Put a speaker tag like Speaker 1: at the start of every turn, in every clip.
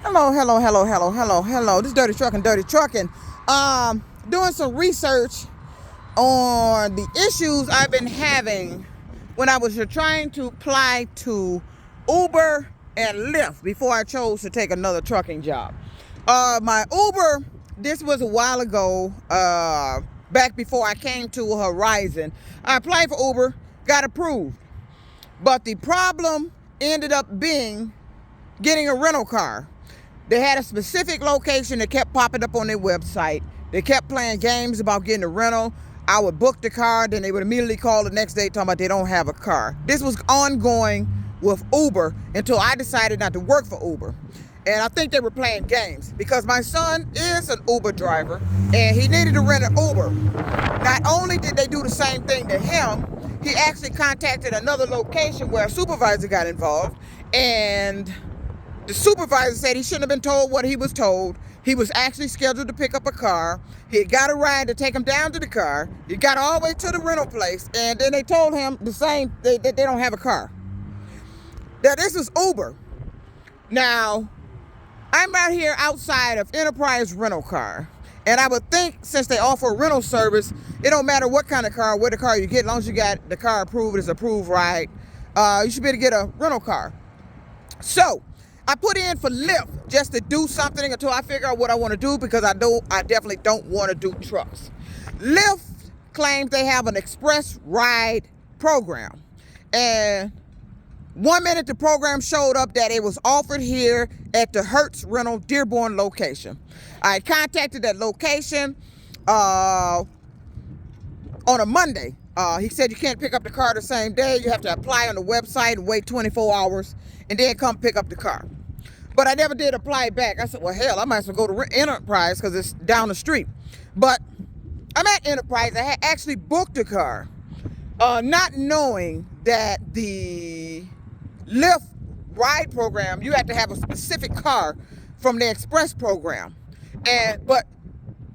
Speaker 1: Hello. This is Dirty Trucking. Doing some research on the issues I've been having when I was trying to apply to Uber and Lyft before I chose to take another trucking job. My Uber, this was a while ago, back before I came to Horizon. I applied for Uber, got approved. But the problem ended up being getting a rental car. They had a specific location that kept popping up on their website. They kept playing games about getting a rental. I would book the car, then they would immediately call the next day talking about they don't have a car. This was ongoing with Uber until I decided not to work for Uber. And I think they were playing games because my son is an Uber driver and he needed to rent an Uber. Not only did they do the same thing to him, he actually contacted another location where a supervisor got involved, and the supervisor said he shouldn't have been told what he was told. He was actually scheduled to pick up a car. He had got a ride to take him down to the car. He got all the way to the rental place, and then they told him the same, that they don't have a car. Now, this is Uber. Now, I'm out here outside of Enterprise Rental Car, and I would think since they offer a rental service, it don't matter what kind of car, what the car you get, as long as you got the car approved, it's approved ride, you should be able to get a rental car. So, I put in for Lyft just to do something until I figure out what I want to do, because I definitely don't want to do trucks. Lyft claims they have an express ride program. And 1 minute the program showed up that it was offered here at the Hertz Rental Dearborn location. I contacted that location on a Monday. He said you can't pick up the car the same day. You have to apply on the website and wait 24 hours and then come pick up the car. But I never did apply back. I said, well, hell, I might as well go to Enterprise because it's down the street. But I'm at Enterprise. I had actually booked a car, not knowing that the Lyft ride program, you have to have a specific car from the express program. But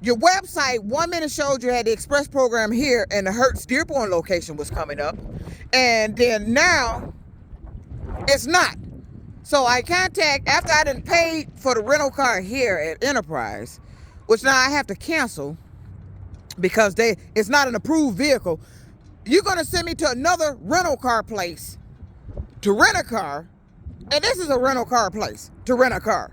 Speaker 1: your website 1 minute showed you had the express program here and the Hertz Dearborn location was coming up. And then now it's not. So I after I done paid for the rental car here at Enterprise, which now I have to cancel because it's not an approved vehicle. You're going to send me to another rental car place to rent a car, and this is a rental car place to rent a car.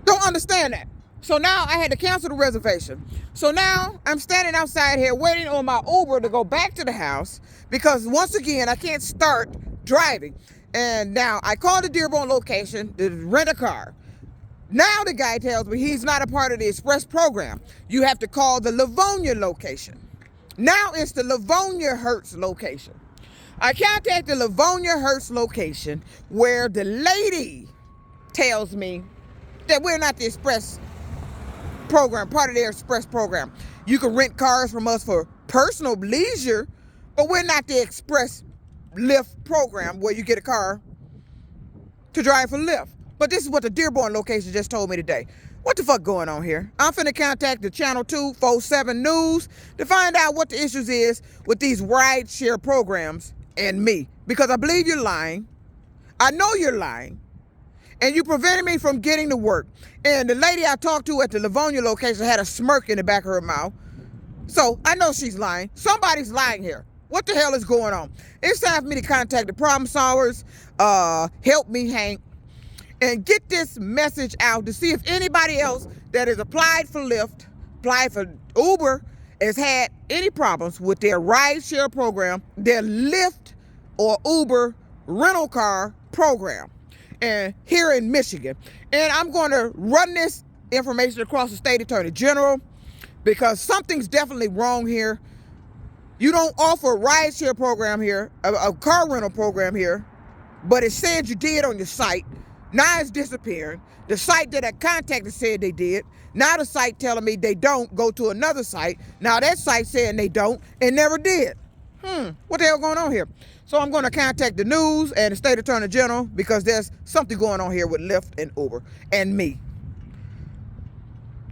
Speaker 1: Don't understand that. So now I had to cancel the reservation. So now I'm standing outside here waiting on my Uber to go back to the house because once again, I can't start driving. And now I called the Dearborn location to rent a car. Now the guy tells me he's not a part of the express program. You have to call the Livonia location. Now it's the Livonia Hertz location. I contact the Livonia Hertz location where the lady tells me that we're not the express program, part of their express program. You can rent cars from us for personal leisure, but we're not the express Lyft program where you get a car to drive for Lyft. But this is what the Dearborn location just told me today. What the fuck going on here? I'm finna contact the Channel 247 News to find out what the issues is with these ride share programs and me. Because I believe you're lying. I know you're lying. And you prevented me from getting to work. And the lady I talked to at the Livonia location had a smirk in the back of her mouth. So I know she's lying. Somebody's lying here. What the hell is going on? It's time for me to contact the problem solvers, help me, Hank, and get this message out to see if anybody else that has applied for Lyft, applied for Uber, has had any problems with their ride share program, their Lyft or Uber rental car program, and here in Michigan. And I'm going to run this information across the state attorney general because something's definitely wrong here. You don't offer a ride share program here, a car rental program here, but it said you did on your site. Now it's disappearing. The site that I contacted said they did. Now the site telling me they don't. Go to another site. Now that site saying they don't and never did. What the hell going on here? So I'm going to contact the news and the state attorney general because there's something going on here with Lyft and Uber and me.